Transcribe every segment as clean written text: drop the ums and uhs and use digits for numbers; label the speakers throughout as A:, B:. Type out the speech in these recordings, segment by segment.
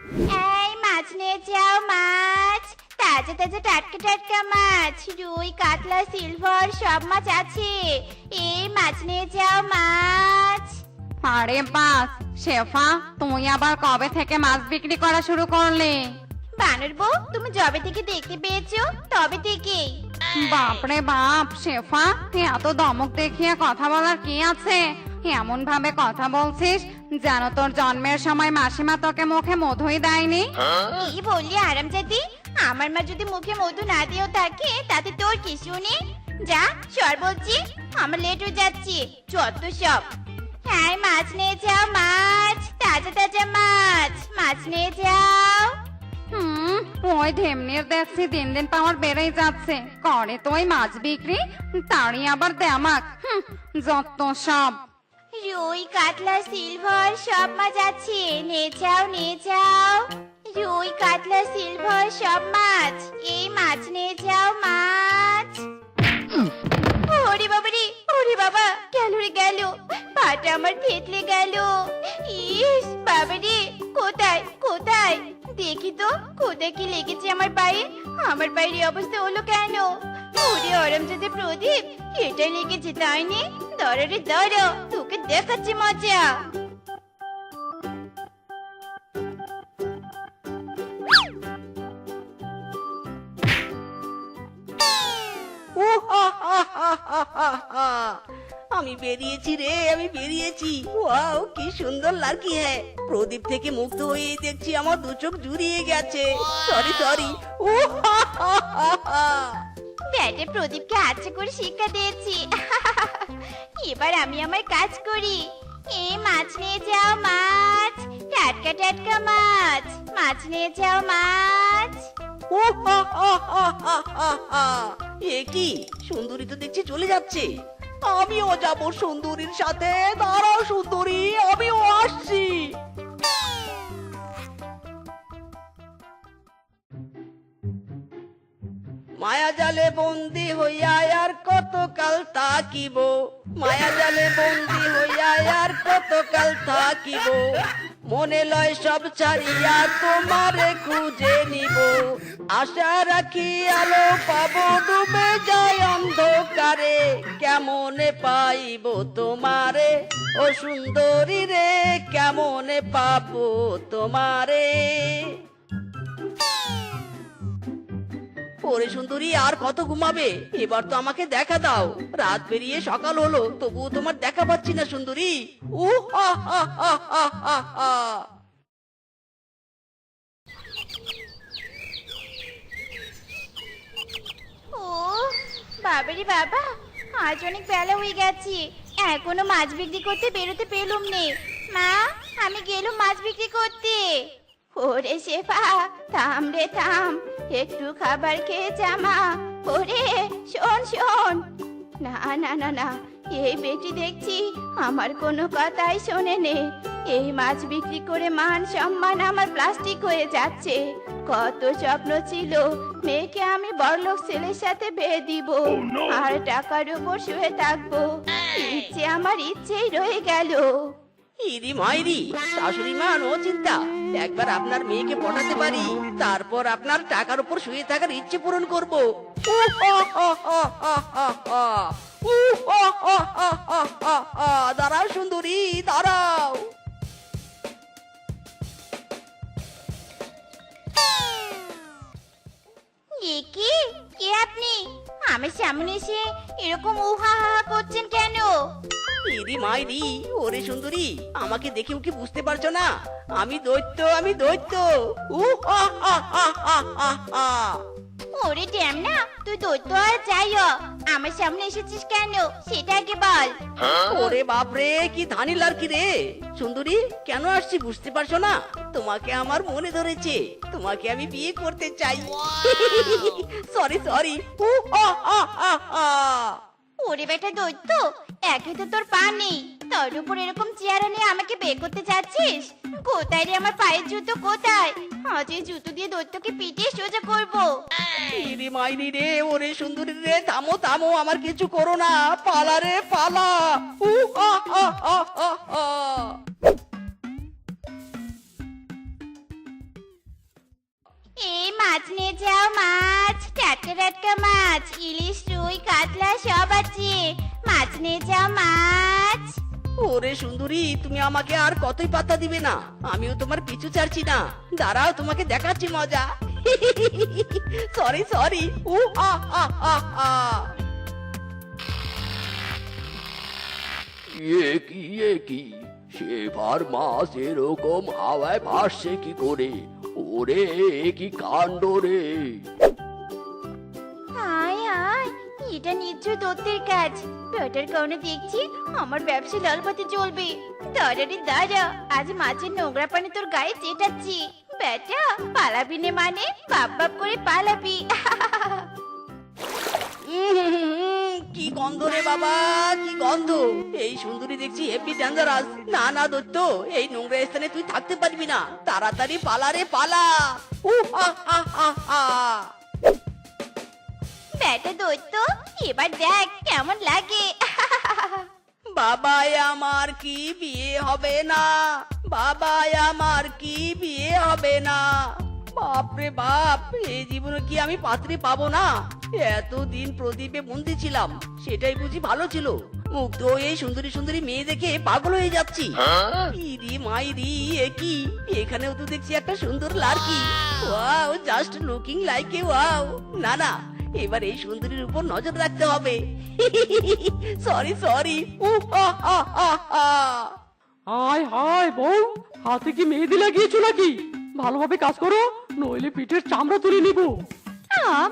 A: এই মাছ নিয়ে যাও মাছ, তাজা তাজা টাটকা টাটকা মাছ, রুই কাতলা সিলভার সব মাছ আছে। এই মাছ নিয়ে যাও মাছ।
B: আরে বাস, শেফা তুমি আবার কবে থেকে মাছ বিক্রি করা শুরু করলে?
A: বানর বউ, তুমি যবে থেকে দেখতে পেয়েছো তবে থেকেই।
B: বাপরে বাপ শেফা, এত ধমক দেখিয়ে কথা বলার কি আছে? এমন ভাবে কথা বলছিস যেন তোর জন্মের সময় মাসিমা তোকে মুখে মধুই দেয়নি।
A: কি বললি আরামজাদি? আমার মা যদি মুখে মধু না দিয়েও থাকে তাতে তোর কি শুনি? যা সর বলছি, আমার লেট হয়ে যাচ্ছে। যত সব। হ্যাঁ মাছ নিয়ে যাও মাছ, তাজা তাজা মাছ, মাছ নিয়ে যাও।
B: ওই ঢেমনির দেখছি দিন দিন পাওয়ার বেড়েই যাচ্ছে, করে তো ওই মাছ বিক্রি, তারই আবার দেমাক। যত সব।
A: রুই কাতলা সিলভার সব মাছ আছে, নিয়ে যাও নিয়ে যাও। রুই কাতলা সিলভার সব মাছ, এই মাছ নিয়ে যাও মাছ। ওরে বাবা রে, ওরে বাবা, গেল রে গেল, পাটা আমার থেতলে গেল। ইস বাবা রে, কোথায় কোথায় দেখি তো, কোথায় কি লেগেছে আমার পায়ে? আমার পায়ের এই অবস্থা হলো কেন? ওরে অরমজাদা প্রদীপ, এটা লেগেছে তাই নি? ধরো রে ধরো, তোকে দেখাচ্ছি মজা।
C: আমি বেরিয়েছি রে, আমি বেরিয়েছি। ওয়াও, কি সুন্দর লাগছে। হ্যাঁ, প্রদীপ থেকে মুক্ত হয়ে দেখছি আমার দু চোখ জুড়িয়ে গেছে। Sorry sorry. ও
A: ব্যাটে প্রদীপকে আচ্ছা করে শিক্ষা দিয়েছি। এবার আমি আমার কাজ করি। এই মাছ নিয়ে যাও মাছ, টাটকা টাটকা মাছ, মাছ নিয়ে যাও মাছ।
C: এ কি, সুন্দরী তো দেখছি চলে যাচ্ছে। আমিও যাব সুন্দরীর সাথে। দাঁড়াও সুন্দরী, আমিও আসছি। মায়া জালে বন্দি হইয়া আর কতকাল থাকিব, মায়া জালে বন্দি হইয়া আর কতকাল থাকিব, মনে লয় সব ছাড়িয়া তোমারে খুঁজে নিব, আশা রাখি আলো পাবো ডুবে যায় অন্ধকারে, কেমনে পাইব তোমারে ও সুন্দরী রে, কেমনে পাবো তোমারে। ওরে সুন্দরী, আর কত ঘুমাবে? এবার তো আমাকে দেখা দাও। রাত পেরিয়ে সকাল হলো, তবুও তোমার দেখা পাচ্ছি না সুন্দরী।
A: ও বাবারে বাবা, আজ অনেক বেলা হয়ে গেছে, এখনো মাছ বিক্রি করতে বেরোতে পেলুম নে। মা, আমি গেলুম মাছ বিক্রি করতে। ওরে শেফা, থাম রে থাম, একটু খাবার খেয়ে যা মা। ওরে শোন শোন। না না না না, এই বেটি দেখছি আমার কোনো কথাই শোনে নে। এই মাছ বিক্রি করে মান সম্মান আমার প্লাস্টিক হয়ে যাচ্ছে। কত স্বপ্ন ছিল মেয়েকে আমি বড়লোক ছেলের সাথে বিয়ে দিব, আর টাকার উপর শুয়ে থাকবো। ইচ্ছে আমার ইচ্ছেই রয়ে গেল।
C: ইরি মাইরি, শাশুড়ি মা নো চিন্তা, একবার আপনার মেয়েকে পটাতে পারি, তারপর আপনার টাকার উপর শুয়ে থাকার ইচ্ছে পূরণ করব। দাঁড়াও সুন্দরী, দাঁড়াও।
A: কি কে আপনি? আমার সামনে এসে এরকম উহা হা করছেন কেন?
C: ইরি মাইরি, ওরে সুন্দরী, আমাকে দেখেও কি বুঝতে পারছো না? আমি দৈত্য, আমি দৈত্য।
A: ওরে ড্যামনা, তুই দৈত্য আর যাই হ, আমার সামনে এসেছিস কেন সেটা আগে বল।
C: ওরে বাপরে, কি ধানি লারকি রে। সুন্দরী, কেন আসছি বুঝতে পারছো না? তোমাকে আমার মনে ধরেছে, তোমাকে আমি বিয়ে করতে চাই। Sorry sorry.
A: ওরে বেটা দৈত্য, একে তো তোর পা নেই, তোর উপর এরকম চেয়ারা নিয়ে আমাকে বিয়ে করতে যাচ্ছিস? কোথায় রে আমার পায়ের জুতো, কোথায়? আজ এই জুতো দিয়ে দৈত্যকে পিটিয়ে সোজা করবো।
C: ইরি মাইরি রে, ওরে সুন্দরী রে, থামো থামো, আমার কিছু করো না, পালা রে পালা।
A: নিয়ে যাও মাছ, টাটকা টাটকা মাছ, ইলিশ, রুই, কাতলা সব আছে। মাছ নিয়ে যাও মাছ।
C: ওরে সুন্দরী, তুমি আমাকে আর কতই পাত্তা দিবে না? আমিও তোমার পিছু ছাড়ছি না। দাঁড়াও, তোমাকে দেখাচ্ছি মজা। Sorry sorry. ও আ আ আ আ।
D: কি সেবার মাছ এরকম হাওয়ায় ভাসছে কি করে? ওরে কি কাণ্ড রে!
A: হায় হায়, এটা নিশ্চয় দত্তের কাজ। বেটার কারণে দেখছি আমার ব্যবসা লাল পাতে চলবে। দাঁড়ারে দাঁড়া, আজ মাছের নোংরা পানি তোর গায়ে চেটাচ্ছি। বেটা পালাবি নে মানে বাপ বাপ করে পালাবি।
C: কি গন্ধ রে বাবা, কি গন্ধ! এই সুন্দরী দেখছি হেভি ডেঞ্জারাস। না না দত্ত, এই নোংরা স্থানে তুই থাকতে পারবি না। তাড়াতাড়ি পালা রে পালা। ও হা হা হা হা।
A: বেটা দৈত্য, এবার দেখ কেমন লাগে।
C: বাবাই আমার কি বিয়ে হবে না? বাবাই আমার কি বিয়ে হবে না? বাপরে বাপ, এই জীবনে কি আমি পাত্রী পাবো না? এতদিন প্রদীপে বন্দি ছিলাম, সেটাই বুঝি ভালো ছিল। মুগ্ধ হয়ে এই সুন্দরী সুন্দরী মেয়ে দেখে পাগল হয়ে যাচ্ছি। ইরি মাইরি, এ কি! এখানেও তো দেখছি একটা সুন্দর লাড়কি। Wow, just looking like a wow. না না, এবার এই সুন্দরীর উপর নজর রাখতে হবে। Sorry sorry. ও হা হা হা হা।
E: হায় হায় বউ, হাতে কি মেহেদি লাগিয়েছো নাকি? ভালোভাবে কাজ করো, নইলে পিঠের চামড়া তুলে নিব।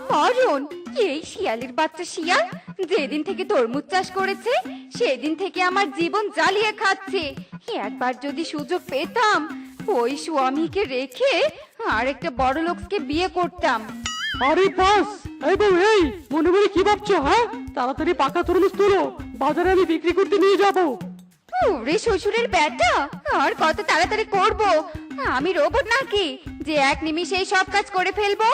B: মরণ! এই শিয়ালের বাচ্চা শিয়াল যেদিন থেকে তরমুজ চাষ করেছে সেদিন থেকে আমার জীবন জ্বালিয়ে খাচ্ছে। একবার যদি সুযোগ পেতাম ওই স্বামীকে রেখে আর একটা বড় লোককে বিয়ে করতাম।
E: আরে বাস, এই বউ, এই মনে মনে কি ভাবছো? হ্যাঁ, তাড়াতাড়ি পাকা তরমুজ তুলো, বাজারে আমি বিক্রি করতে নিয়ে যাব।
B: ওরে শ্বশুরের বেটা, আর কত তাড়াতাড়ি করব? আমি রোবট নাকি যে এক নিমিষেই সব কাজ করে ফেলবো?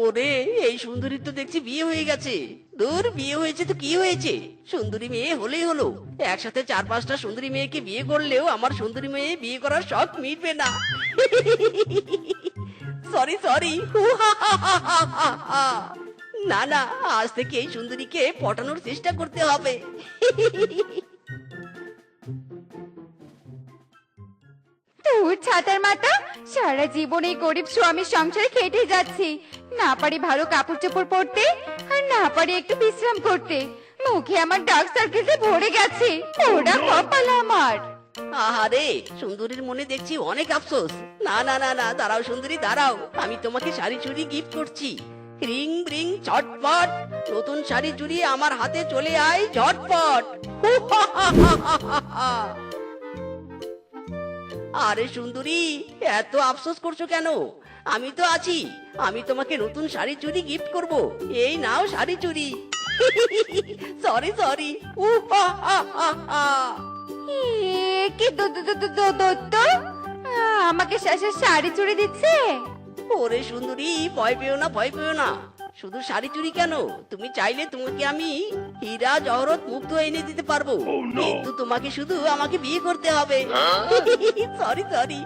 C: ওরে, এই সুন্দরী তো দেখছি বিয়ে হয়ে গেছে। দূর, বিয়ে হয়েছে তো কি হয়েছে, সুন্দরী মেয়ে হলেই হলো। একসাথে 4-5টা সুন্দরী মেয়েকে বিয়ে করলেও আমার সুন্দরী মেয়ে বিয়ে করার শখ মিটবে না। Sorry sorry. না না, আজ থেকে এই সুন্দরীকে পটানোর চেষ্টা করতে হবে।
B: তোর ছাতার মাথা, সারা জীবন এই গরিব স্বামীর সংসারে খেটে যাচ্ছি। না পারি ভালো কাপড় চোপড় পরতে, আর না পারি একটু বিশ্রাম করতে। মুখে আমার ডার্ক সার্কেলে ভরে গেছে। ওটা কপাল আমার।
C: আহারে, সুন্দরীর মনে দেখছি অনেক আফসোস। না না না না, দাঁড়াও সুন্দরী দাঁড়াও, আমি তোমাকে শাড়ি চুড়ি গিফট করছি। রিং রিং চটপট, নতুন শাড়ি চুড়ি আমার হাতে চলে আয় ঝটপট। আরে সুন্দরী, এত আফসোস করছো কেন? আমি তো আছি, আমি তোমাকে নতুন শাড়ি চুড়ি গিফট করব। এই নাও শাড়ি চুড়ি। Sorry sorry.
B: কি দত্ত আমাকে শাড়ি চুড়ি দিচ্ছে?
C: ওরে সুন্দরী, ভয় পেও না ভয় পেও না। শুধু শাড়ি চুড়ি কেন, তুমি চাইলে তোমাকে আমি হীরা জহরত মুক্ত এনে দিতে পারবো। কিন্তু তোমাকে শুধু আমাকে বিয়ে করতে হবে। Sorry sorry.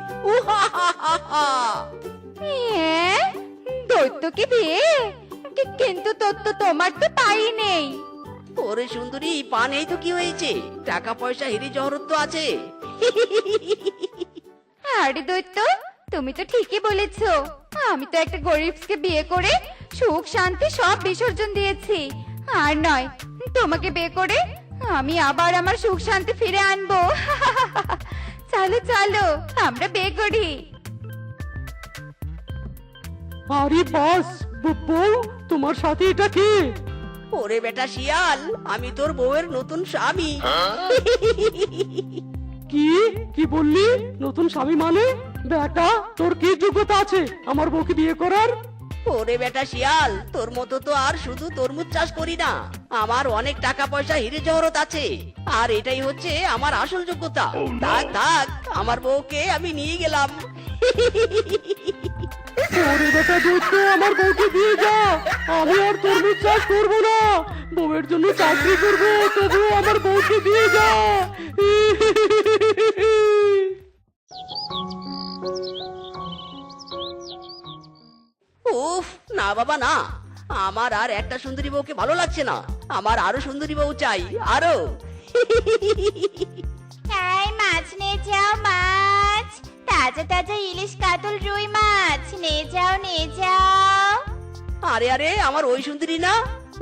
B: দৈত্যকে বিয়ে? কিন্তু তোমার তো পাই নেই।
C: ওরে সুন্দরী, পা নেই তো কি হয়েছে, টাকা পয়সা হিরে জহরত তো আছে।
B: আরে দৈত্য, তুমি তো ঠিকই বলেছো। আমি তো একটা গরিবকে বিয়ে করে সুখ শান্তি সব বিসর্জন দিয়েছি। আর নয়, তোমাকে বিয়ে করে আমি আবার আমার সুখ শান্তি ফিরে আনবো। চলো চলো, আমরা বিয়ে করি।
E: আরে বাস, বউ, তোমার সাথে এটা কে?
C: ওরে বেটা শিয়াল, আমি তোর বউয়ের নতুন স্বামী।
E: কি কি বললি? নতুন স্বামী মানে? বেটা, তোর কি যোগ্যতা আছে আমার বউকে বিয়ে করার?
C: ওরে বেটা শিয়াল, তোর মতো তো আর শুধু তরমুজ চাষ করি না, আমার অনেক টাকা পয়সা হিরে জহরত আছে। আর এটাই হচ্ছে আমার আসল যোগ্যতা। থাক থাক, আমার বউকে আমি নিয়ে গেলাম।
E: ওরে বেটা দোস্ত, আমার বউকে দিয়ে যা। আমি আর তরমুজ চাষ করবো না, বউয়ের জন্য চাকরি করবো, তবু আমার বউকে দিয়ে যা।
C: উফ, না বাবা না, আমার আর একটা সুন্দরী বউকে ভালো লাগছে না, আমার আরো সুন্দরী বউ চাই, আরো।
A: এই মাছ নিয়ে যাও মাছ, তাজা তাজা ইলিশ কাতল রুই মাছ নিয়ে যাও নিয়ে যাও।
C: আরে আরে, আমার ওই সুন্দরী না,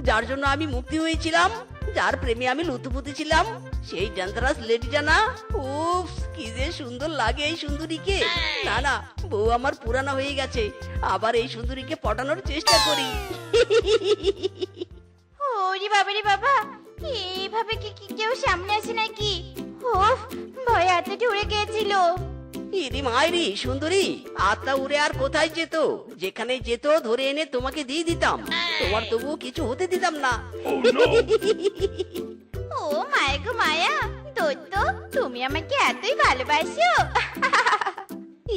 C: যার জন্য আমি মুক্তি হয়েছিলাম, যার প্রেমে আমি লুতুপুতু ছিলাম, সেই ডেঞ্জারাস লেডিটা না? উফ, কি যে সুন্দর লাগে এই সুন্দরীকে। না না, বউ আমার পুরানা হয়ে গেছে, আবার এই সুন্দরীকে পটানোর চেষ্টা করি।
A: ওরে বাবারে বাবা, এইভাবে কি কি কেউ সামনে আসে নাকি? ওফ, ভয় এতটা উড়ে গিয়েছিল।
C: ইরি মাইরি সুন্দরী, আত্মা উড়ে আর কোথায় যেত? যেখানে যেত ধরে এনে তোমাকে দিয়ে দিতাম, তোমার তবুও কিছু হতে দিতাম না।
A: ও মায়া গো মায়া, দৈত্য তুমি আমাকে এতই ভালোবাসো?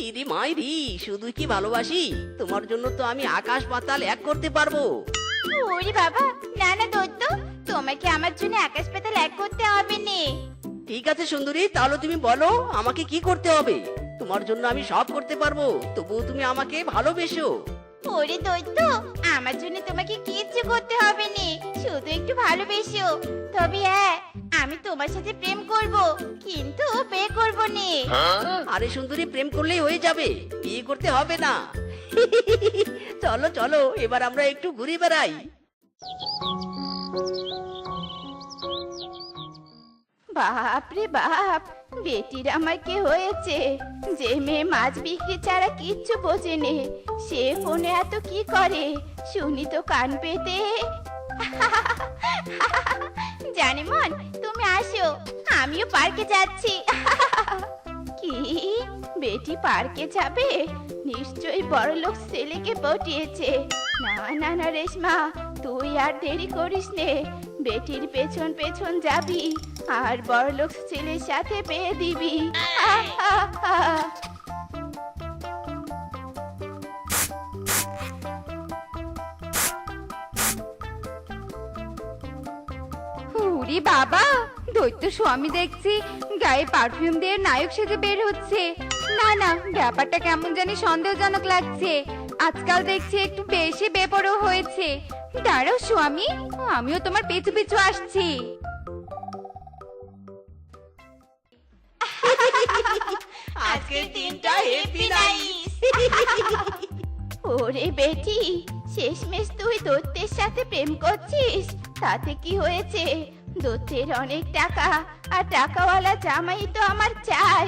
C: ইরি মাইরি, শুধু কি ভালোবাসি, তোমার জন্য তো আমি আকাশ পাতাল এক করতে পারবো।
A: ওরে বাবা, না না দৈত্য, তোমাকে আমার জন্য আকাশ পাতাল এক করতে হবে না।
C: ঠিক আছে সুন্দরী, তাহলে তুমি বলো আমাকে কি করতে হবে? তোমার জন্য আমি সব করতে পারবো, তবুও তুমি আমাকে ভালোবেসো।
A: ওরে দৈত্য, আমার জন্য তোমাকে কিচ্ছু করতে হবে না, শুধু একটু ভালোবেসো। তবে হ্যাঁ, আমি তোমার সাথে প্রেম করব, কিন্তু বিয়ে করব না।
C: আরে সুন্দরী, প্রেম করলেই হয়ে যাবে, বিয়ে করতে হবে না। চলো চলো, এবার আমরা একটু ঘুরে বেড়াই।
A: বাপ রে বাপ, বেটির আমার কি হয়েছে? যে মেয়ে মাছ বিক্রি ছাড়া কিচ্ছু বোঝেনি, সে ফোনে এত কি করে শুনি তো কান পেতে। জানিমন, তুমি আসো, আমিও পার্কে যাচ্ছি। কি, বেটি পার্কে যাবে? নিশ্চয়ই বড়লোক ছেলেকে পটিয়েছে। না না না রেশমা, তুই আর দেরি করিস নে, বেটির পেছন পেছন যাবি আর বড়লোক ছেলের সাথে বিয়ে দিবি।
B: উরি বাবা, দৈত্য স্বামী দেখছি গায়ে পারফিউম দিয়ে নায়ক সেজে বের হচ্ছে। না না, ব্যাপারটা কেমন জানি সন্দেহজনক লাগছে। আজকাল দেখছি একটু বেশি বেপরোয়া হয়েছে। দাঁড়াও স্বামী, আমিও তোমার পিছু পিছু আসছি।
C: আজকের দিনটা হ্যাপি নাইস।
A: ওরে বেটি, শেষমেশ তুই দৈত্যের সাথে প্রেম করছিস, তাতে কি হয়েছে? দৈত্যের অনেক টাকা, আর টাকাওয়ালা জামাই তো আমার চাই।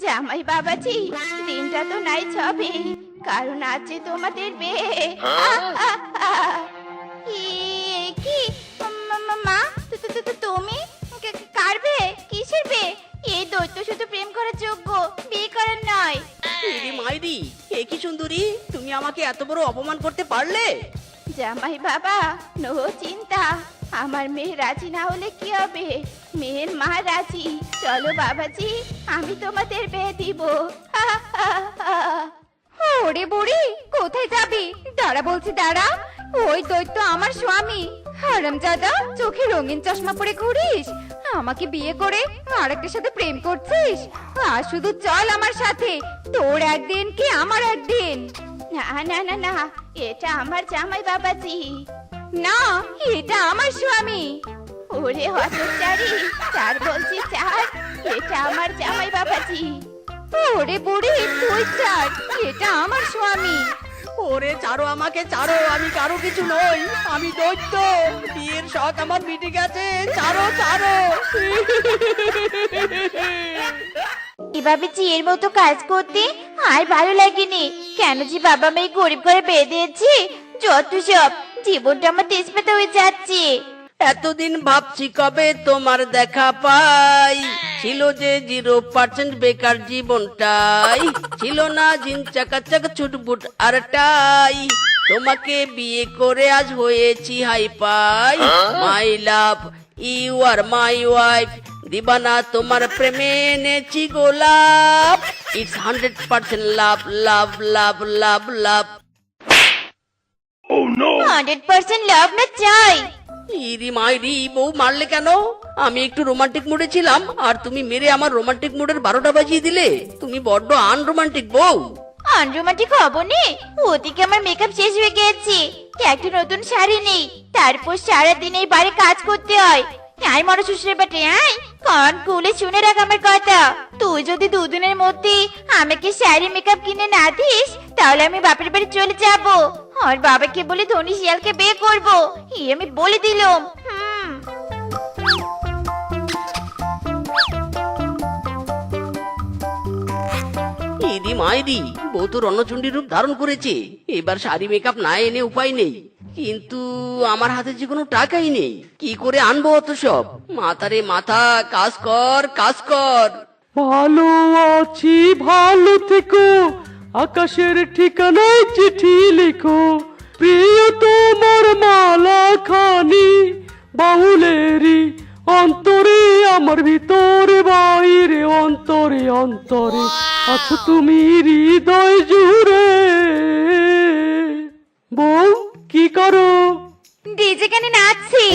A: জামাই বাবাজি, দিনটা তো নাই ছবে, কারণ আজ যে তোমাদের বিয়ে। কি মা, তুমি কার বিয়ে? কিসের বিয়ে? এই দৈত্য শুধু প্রেম করার যোগ্য, বিয়ে করার নয়।
C: ইরি মাইরি, এ কি সুন্দরী, তুমি আমাকে এত বড় অপমান করতে পারলে?
A: জামাই বাবা, নো চিন্তা, আমার মেয়ে রাজি না হলে কি হবে? মেয়ের মা রাজি। চলো বাবাজি, আমি তোমাদের বিয়ে দিব।
B: ওরে বুড়ি, কোথায় যাবি? দাঁড়া বলছি, দাঁড়া। ওই দৈত্য আমার স্বামী। হারামজাদা, চোখে রঙিন চশমা পরে ঘুরিস, আমাকে বিয়ে করে আরেকটার সাথে প্রেম করছিস? আর শুধু চল আমার সাথে, তোর একদিন কি আমার একদিন।
A: না না না না, এটা আমার জামাই বাবাজি।
B: না, এটা আমার স্বামী।
A: ওরে হতচারী, চার বলছি চার, এটা আমার জামাই বাবাজি।
B: ওরে বুড়ি, তুই ছাড়, এটা আমার স্বামী।
C: ওরে ছাড়ো আমাকে, ছাড়ো, আমি কারো কিছু নই, আমি দৈত্য, বিয়ের শখ আমার মিটে গেছে, ছাড়ো ছাড়ো।
A: এভাবে চিয়ের মতো কাজ করতে আর ভালো লাগেনি। কেন যে বাবা মেয়ে গরিব করে বিয়ে দিয়েছি, যত সব, জীবনটা আমার তেজপাতা হয়ে যাচ্ছে।
C: এতদিন ভাবছি কবে তোমার দেখা পাই, ছিল যে 0% বেকার জীবনটাই, ছিল না জিন চাকাচাক ছুটবুট আর টাই, তোমাকে বিয়ে করে আজ হয়েছি হাই পাই। My love, you are my wife, দিবানা তোমার প্রেমে এনেছি গোলাপ, ইটস 100% লাভ লাভ লাভ লাভ লাভ।
A: 100% লাভ না চাই।
C: ইরি মাইরি, বউ মারলে কেন? আমি একটু রোমান্টিক মুডে ছিলাম আর তুমি মেরে আমার রোমান্টিক মুডের 12টা বাজিয়ে দিলে। তুমি বড্ড আনরোমান্টিক বউ।
A: আনরোমান্টিক হবো নে, ওদিকে আমার মেকআপ শেষ হয়ে গেছে, একটা নতুন শাড়ি নেই, তারপর সারাদিন এই বাড়ি কাজ করতে হয়। আয় মরা শ্বশুরের বাটে আয়, কান খুলে শুনে রাখ আমার কথা। তুই যদি দুদিনের মধ্যে আমাকে শাড়ি মেকআপ কিনে না দিস, তাহলে আমি বাপের বাড়ি চলে যাব, আর বাবাকে বলে ধনী শিয়ালকে বিয়ে করবো, এই আমি বলে দিলাম।
C: ইদি মাইরি, বউ তো রণচণ্ডী রূপ ধারণ করেছে, এবার শাড়ি মেকআপ না এনে উপায় নেই। কিন্তু আমার হাতে যে কোনো টাকাই নেই, কি করে আনবো অত সব? মাথারে মাথা, কাজ কর কাজ কর।
E: ভালো আছি, ভালো থেকো, আকাশের ঠিকানায় চিঠি লিখো, প্রিয় তোমার মালা খানি, বাউলেরই অন্তরে, আমার ভিতরে বাইরে, অন্তরে অন্তরে আছো তুমি হৃদয় জুড়ে। বউ কি করো?
B: ডিজে গানে নাচছি।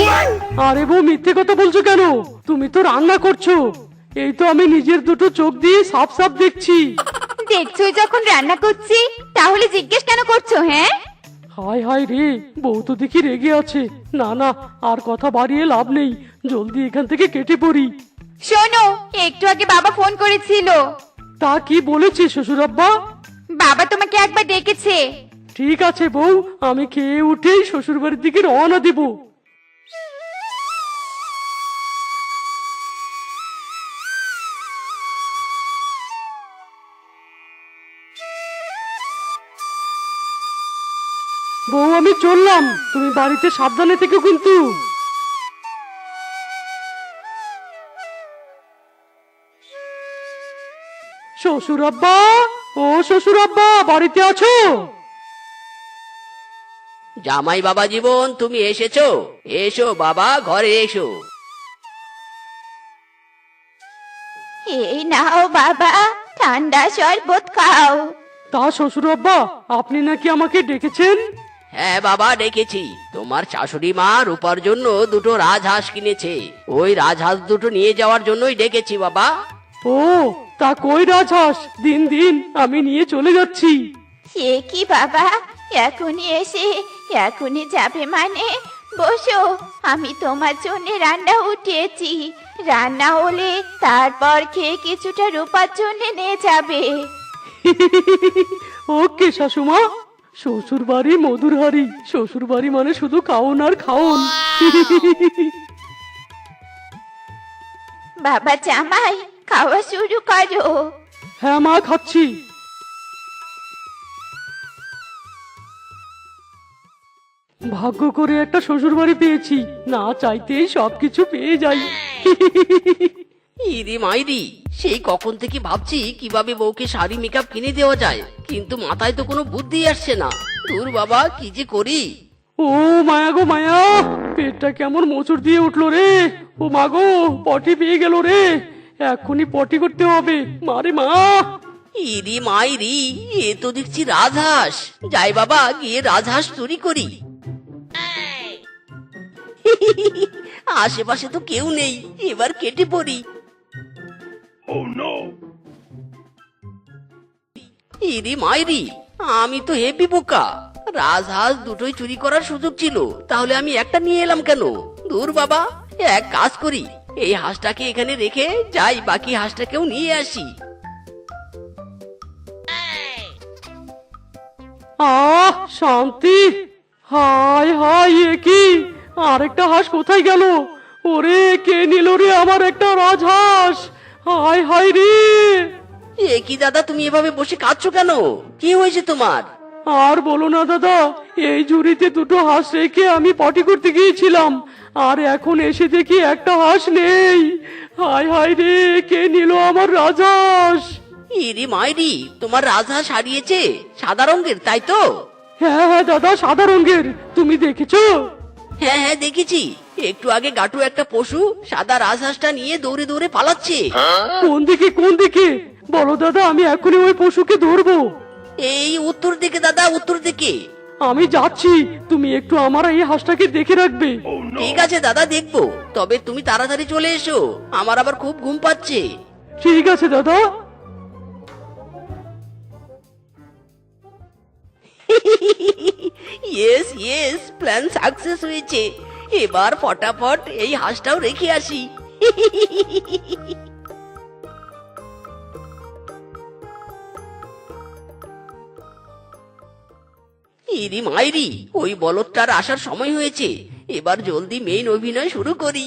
E: আরে বউ, মিথ্যে কথা বলছো কেন? তুমি তো রান্না করছো, এই তো আমি নিজের দুটো চোখ দিয়ে সাফ সাফ দেখছি।
B: দেখছোই যখন রান্না করছি, তাহলে জিজ্ঞেস কেন করছো? হ্যাঁ,
E: হায় হায় রে, বউ তো দেখি রেগে আছে। না না, আর কথা বাড়িয়ে লাভ নেই, জলদি এখান থেকে কেটে পড়ি।
B: শোনো, একটু আগে বাবা ফোন করেছিল।
E: তা কি বলেছে শ্বশুর আব্বা?
B: বাবা তোমাকে একবার ডেকেছে।
E: ঠিক আছে বউ, আমি খেয়ে উঠেই শ্বশুর বাড়ির দিকে রওনা দেব। বউ আমি চললাম, তুমি বাড়িতে সাবধানে থেকো কিন্তু। শ্বশুর আব্বা, ও শ্বশুর আব্বা, বাড়িতে আছো?
C: জামাই বাবা জীবন, তুমি এসেছো? এসো বাবা, ঘরে এসো।
A: এই নাও বাবা, ঠান্ডা শরবত খাও।
E: তা শ্বশুর আব্বা, আপনি নাকি আমাকে ডেকেছেন?
C: হ্যাঁ বাবা, ডেকেছি। তোমার শাশুড়ি মা রূপার জন্য দুটো রাজহাঁস কিনেছে, ওই রাজহাঁস দুটো নিয়ে যাওয়ার জন্যই ডেকেছি বাবা।
E: ও, তা কই রাজহাঁস? দিন দিন আমি নিয়ে চলে যাচ্ছি।
A: সে কি বাবা, এখনই এসে এখনই যাবে মানে? বসো, আমি তোমার জন্য রান্না উঠিয়েছি, রান্না হলে তারপর খেয়ে কিছুটা রূপার জন্য নিয়ে যাবে।
E: ওকে শাশুমা, শ্বশুর বাড়ি মধুর হাড়ি, শ্বশুর বাড়ি মানে শুধু খাওন আর খাওন।
A: বাবা জামাই, খাওয়া শুরু করো।
E: হ্যাঁ মা, খাচ্ছি। ভাগ্য করে একটা শ্বশুর বাড়ি পেয়েছি, না চাইতেই সবকিছু পেয়ে যাই।
C: ইরি মাইরি, সেই কখন থেকে ভাবছি কিভাবে বউকে শাড়ি মেকআপ কিনে দেওয়া যায়, কিন্তু মাথায় তো কোনো বুদ্ধি আসছে না। দূর বাবা, কি যে করি।
E: ও মায়া গো মায়া, পেটটা কেমন মোচড় দিয়ে উঠলো রে। ও মা গো, পটি পেয়ে গেল রে, এক্ষুনি পটি করতে হবে। মারে মা।
C: ইরি মাইরি, এ তো দেখছি রাজহাঁস। যাই বাবা, গিয়ে রাজহাঁস চুরি করি। আশেপাশে তো কেউ নেই, এবার কেটে পড়ি। ইরি মাইরি, আমি তো হেপি বোকা। রাজহাঁস দুটোই চুরি করার সুযোগ ছিল, তাহলে আমি একটা নিয়ে এলাম কেন? দূর বাবা, এক কাজ করি, এই হাঁসটাকে এখানে রেখে যাই, বাকি হাঁসটাকেও নিয়ে আসি।
E: আহ শান্তি। হায় হায়, এ কি? আরেকটা হাঁস কোথায় গেল? ওরে, কে নিল রে আমার একটা রাজহাঁস? হায় হায় রে।
C: এ কি দাদা, তুমি এভাবে বসে কাঁদছো কেন? কি হয়েছে তোমার?
E: আর বলো না দাদা, এই ঝুড়িতে দুটো হাঁস রেখে আমি পটি করতে গিয়েছিলাম, আর এখন এসে দেখি একটা হাঁস নেই। হায় হায় রে, কে নিল আমার রাজহাঁস?
C: ইরি মাইরি, তোমার রাজহাঁস হারিয়েছে, সাদা রঙের, তাই তো?
E: হ্যাঁ হ্যাঁ দাদা, সাদা রঙের। তুমি দেখেছো?
C: হ্যাঁ হ্যাঁ, দেখেছি। একটু আগে গাটু একটা পশু সাদা রাজহাঁসটা নিয়ে দৌড়ে দৌড়ে পালাচ্ছে।
E: কোন দিকে কোন দিকে? বলো দাদা, আমি এখনই ওই পশুকে ধরবো।
C: এই উত্তর দিকে দাদা, উত্তর দিকে।
E: আমি যাচ্ছি, তুমি একটু আমার এই হাঁসটাকে দেখে রাখবে।
C: ঠিক আছে দাদা, দেখবো, তবে তুমি তাড়াতাড়ি চলে এসো, আমার আবার খুব ঘুম পাচ্ছে।
E: ঠিক আছে দাদা।
C: ইয়েস ইয়েস, প্ল্যান সাকসেস হয়েছে। এবার ফটাফট এই হাঁসটাও রেখে আসি। ইরি মাইরি, ওই বলদটার আসার সময় হয়েছে। এবার জলদি মেইন অভিনয় শুরু করি।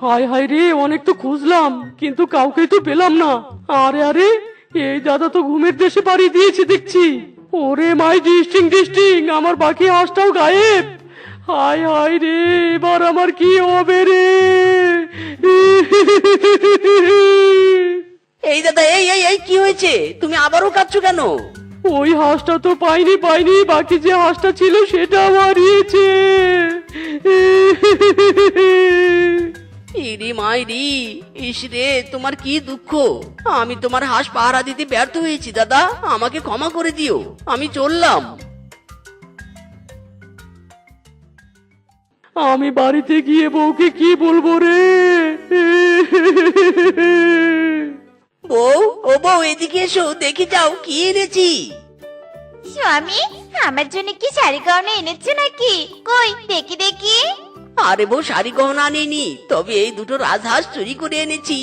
E: হায় হায় রে, অনেক তো খুঁজলাম কিন্তু কাউকেই তো পেলাম না। আরে আরে, এই দাদা তো ঘুমের দেশে পাড়ি দিয়েছে দেখছি। ওরে মাই ডিস্টিং ডিস্টিং, আমার বাকি হাঁসটাও গায়েব। হায় হায় রে, এবার আমার কি হবে রে?
C: এই দাদা, এই এই এই কি হয়েছে? তুমি আবারও কাঁদছো কেন?
E: ওই হাঁসটা তো পাইনি, বাকি যে হাঁসটা ছিল সেটা হারিয়েছে।
C: ইরি মাইরি, ইস রে, তোমার কি দুঃখ। আমি তোমার হাঁস পাহারা দিতে ব্যর্থ হয়েছি দাদা, আমাকে ক্ষমা করে দিও। আমি চললাম।
E: আমি বাড়িতে গিয়ে বউকে কি বলবো রে?
C: বউ, ও বউ, এদিকে এসো, দেখে যাও কি এনেছি।
A: স্বামী, আমার জন্য কি শাড়ি গহনা এনেছো নাকি? কই দেখি দেখি।
C: আরে বউ, শাড়ি গহনা আনিনি, তবে এই দুটো রাজহাঁস চুরি করে এনেছি।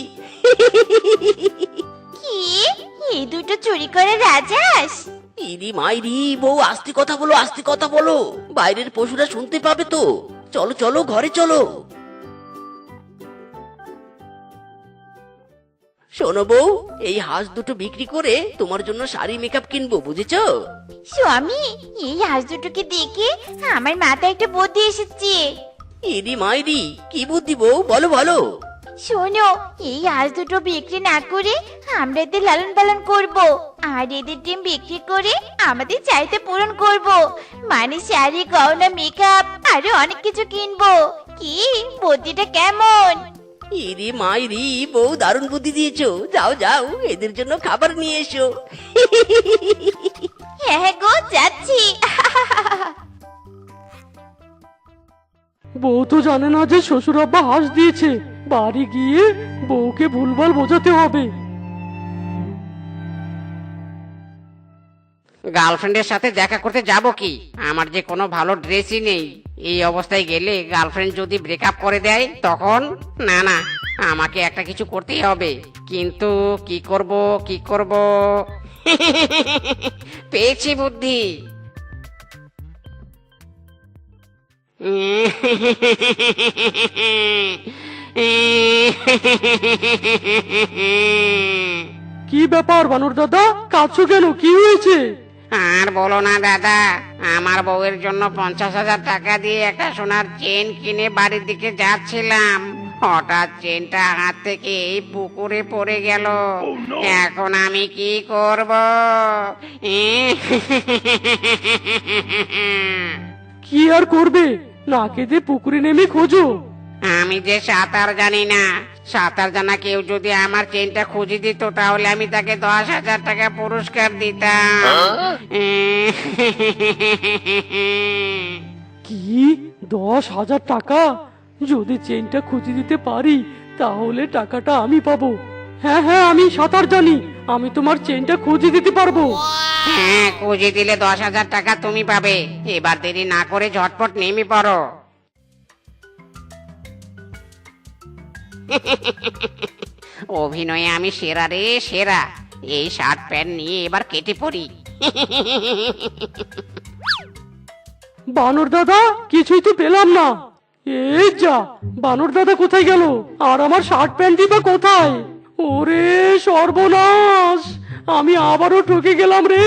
A: কি, এই দুটো চুরি করে রাজহাঁস?
C: ইরি মাইরি, বউ আস্তে কথা বলো, আস্তে কথা বলো, বাইরের পশুরা শুনতে পাবে তো। চলো চলো, ঘরে চলো। শোনো বউ, এই হাঁস দুটো বিক্রি করে তোমার জন্য শাড়ি মেকআপ কিনবো, বুঝেছো?
A: স্বামী, এই হাঁস দুটোকে দেখে আমার মাথায় একটা বুদ্ধি এসেছে।
C: ইরি মাইরি, কি বুদ্ধি বউ, বলো বলো।
A: শোনো, এই হাঁস দুটো বিক্রি না করে আমরা এদের লালন পালন করব, আর এদের ডিম বিক্রি করে আমাদের চাহিদা পূরণ করব। মানে শাড়ি গহনা মেকআপ আরো অনেক কিছু কিনবো। কি বুদ্ধিটা কেমন?
C: ইরি মাইরি, বউ দারুণ বুদ্ধি দিয়েছো। যাও যাও, এদের জন্য খাবার নিয়ে এসো।
A: হ্যাঁ হ্যাঁ গো, যাচ্ছি।
E: বউ তো জানে না যে শ্বশুর আব্বা হাঁস দিয়েছে। বাড়ি গিয়ে বউকে ভুলভাল বোঝাতে হবে।
F: গার্লফ্রেন্ডের সাথে দেখা করতে যাব কি? আমার যে কোনো ভালো ড্রেসই নেই। এই অবস্থায় গেলে গার্লফ্রেন্ড যদি ব্রেকআপ করে দেয় তখন? না না, আমাকে একটা কিছু করতেই হবে। কিন্তু কি করব কি করব? পেয়েছি বুদ্ধি।
E: কি ব্যাপার বানর দাদা, কাঁদছো কেন? কি হয়েছে?
F: আর বলো না দাদা, আমার বউয়ের জন্য 50,000 টাকা দিয়ে একটা সোনার চেন কিনে বাড়ির দিকে যাচ্ছিলাম, হঠাৎ চেনটা হাত থেকে এই পুকুরে পড়ে গেল। এখন আমি কি করব?
E: কি আর করবে, না কেঁদে পুকুরে নেমে খোঁজো।
F: আমি যে সাঁতার জানি না, সাঁতার জানা কেউ যদি আমার চেনটা খুঁজে দিত তাহলে আমি তাকে 10,000 টাকা পুরস্কার দিতাম।
E: কি 10,000 টাকা? যদি চেনটা খুঁজে দিতে পারি তাহলে টাকাটা আমি পাবো। হ্যাঁ হ্যাঁ, আমি সাঁতার জানি, আমি তোমার চেনটা খুঁজে দিতে পারবো।
F: হ্যাঁ, খুঁজে দিলে 10,000 টাকা তুমি পাবে। এবার দেরি না করে ঝটপট নেমে পড়ো। অভিনয়ে আমি সেরা রে সেরা। এই শার্ট প্যান্ট নিয়ে এবার কেটে পড়ি।
E: বানর দাদা, কিছুই তো পেলাম না। এই যা, বানর দাদা কোথায় গেল? আর আমার শার্ট প্যান্ট দিবা কোথায়? ওরে সর্বনাশ, আমি আবারও ঠকে গেলাম রে।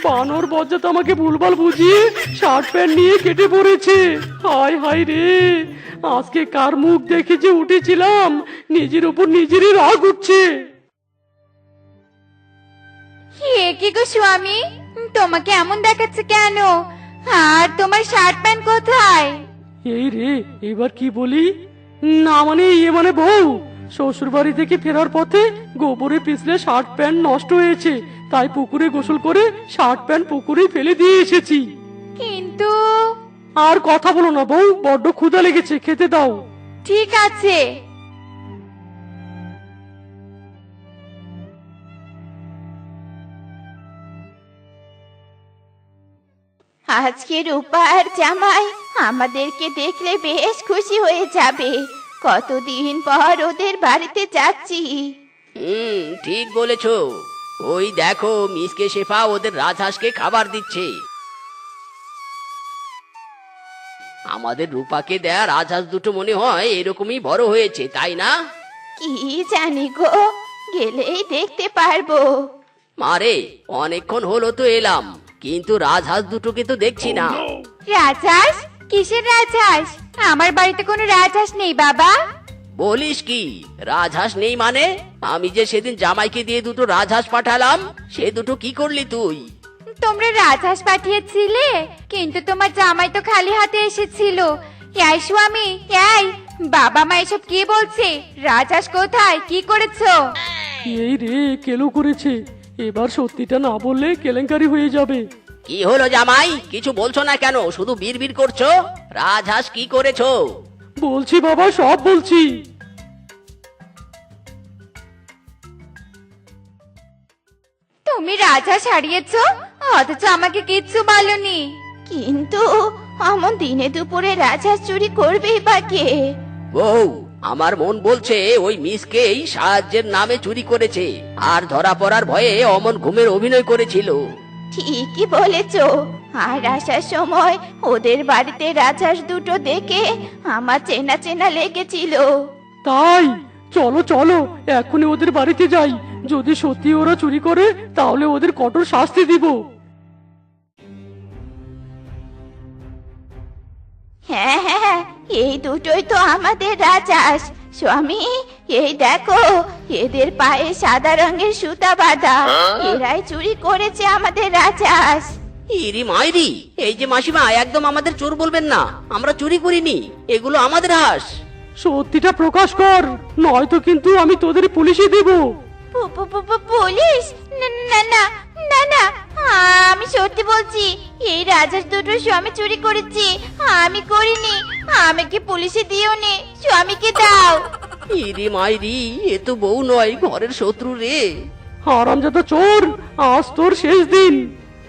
E: বানর বজ্জাত আমাকে ভুলভাল বুঝিয়ে শার্ট প্যান্ট নিয়ে কেটে পড়েছে। হায় হায় রে, আজকে কার মুখ দেখে যে উঠেছিলাম, নিজের উপর নিজেরই রাগ উঠছে।
B: এ কি গো স্বামী, তোমাকে এমন দেখাচ্ছে কেন? আর তোমার শার্ট প্যান্ট কোথায়?
E: এই রে, এবার কি বলি? না মানে ইয়ে মানে বউ, শ্বশুর বাড়ি থেকে ফেরার পথে গোবরে পিছলে শার্ট প্যান্ট নষ্ট হয়েছে, তাই পুকুরে গোসল করে শার্ট প্যান্ট পুকুরে ফেলে দিয়ে এসেছি।
B: কিন্তু
E: আর কথা বলো না বউ, বড্ড ক্ষুধা লেগেছে, খেতে দাও।
B: ঠিক আছে।
A: আজকে রূপা আর জামাই আমাদেরকে দেখলে বেশ খুশি হয়ে যাবে। কতদিন পর ওদের বাড়িতে যাচ্ছি।
C: ঠিক বলেছো। ওই দেখো মিসকে শেফা ওদের রাজহাঁসকে খাবার দিচ্ছে। আমাদের রূপাকে দেয়া রাজহাঁস দুটো মনে হয় এরকমই বড় হয়েছে, তাই না?
A: কি জানি গো, গেলেই দেখতে পারবো।
C: মারে, অনেকক্ষণ হলো তো এলাম, কিন্তু রাজহাঁস দুটোকে তো দেখছি না।
B: রাজহাঁস? কিসের রাজহাঁস? আমার বাড়িতে কোনো রাজহাঁস নেই বাবা।
C: বলিস কি, রাজহাঁস নেই মানে? আমি যে সেদিন জামাইকে দিয়ে দুটো রাজহাঁস পাঠালাম, সে দুটো কি করলি তুই?
B: তোমরা রাজহাঁস পাঠিয়েছিলে, কিন্তু তোমার জামাই তো খালি হাতে এসেছিল। এই স্বামী, এই বাবা মা এসব কি বলছে? রাজহাঁস কোথায়? কি করেছো?
E: এই রে, কেলো করেছে। এবার সত্যিটা না বললে কেলেঙ্কারি হয়ে যাবে।
C: কি হলো জামাই, কিছু বলছো না কেন? শুধু বিড়বিড় করছো। রাজহাঁস কি করেছো?
E: বলছি বাবা, সব বলছি।
B: তুমি রাজহাঁস হারিয়েছো, অথচ আমাকে কিচ্ছু বলনি।
A: কিন্তু অমন দিনে দুপুরে রাজহাঁস চুরি করবেই বা কে?
C: বউ, আমার মন বলছে ওই মিসকেই সাহায্যের নামে চুরি করেছে, আর ধরা পড়ার ভয়ে অমন ঘুমের অভিনয় করেছিল।
A: ঠিকই বলেছো। আর আসার সময় ওদের বাড়িতে রাজহাঁস দুটো দেখে আমার চেনা চেনা লেগেছিল।
E: তাই চলো চলো, এখনই ওদের বাড়িতে যাই। যদি সত্যি ওরা চুরি করে তাহলে ওদের কঠোর শাস্তি দিব।
A: হ্যাঁ হ্যাঁ, এই দুটোই তো আমাদের রাজহাঁস। স্বামী, এই দেখো, এদের পায়ে সাদা রঙের সুতা বাঁধা। এরাই চুরি করেছে আমাদের রাজহাঁস।
C: ইরি মাইরি, এই যে মাসিমা, একদম আমাদের চোর বলবেন না। আমরা চুরি করিনি, এগুলো আমাদের হাঁস।
E: সত্যিটা প্রকাশ কর, নয়তো কিন্তু আমি তোদের পুলিশে দিব।
A: পুলিশ? না না না না না, আমি সত্যি বলছি, এই রাজহাঁস দুটো স্বামী চুরি করেছি, আমি করিনি। আমাকে পুলিশে দিও নে, স্বামীকে দাও।
C: ইরি মাইরি, এ তো বউ নয়, ঘরের শত্রু রে।
E: হারামজাদা চোর, আজ তোর শেষ দিন।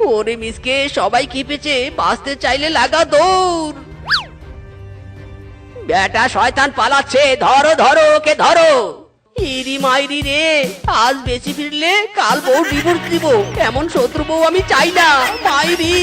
C: ওরে মিসকে, সবাই খেপেছে, বাঁচতে চাইলে লাগা দৌড়। বেটা শয়তান পালাচ্ছে, ধরো ধরো ওকে ধরো। ইরি মাইরি রে, আজ বেশি ফিরলে কাল বউ ডিভোর্স দিব। এমন শত্রু বউ আমি চাই না, মাইরি।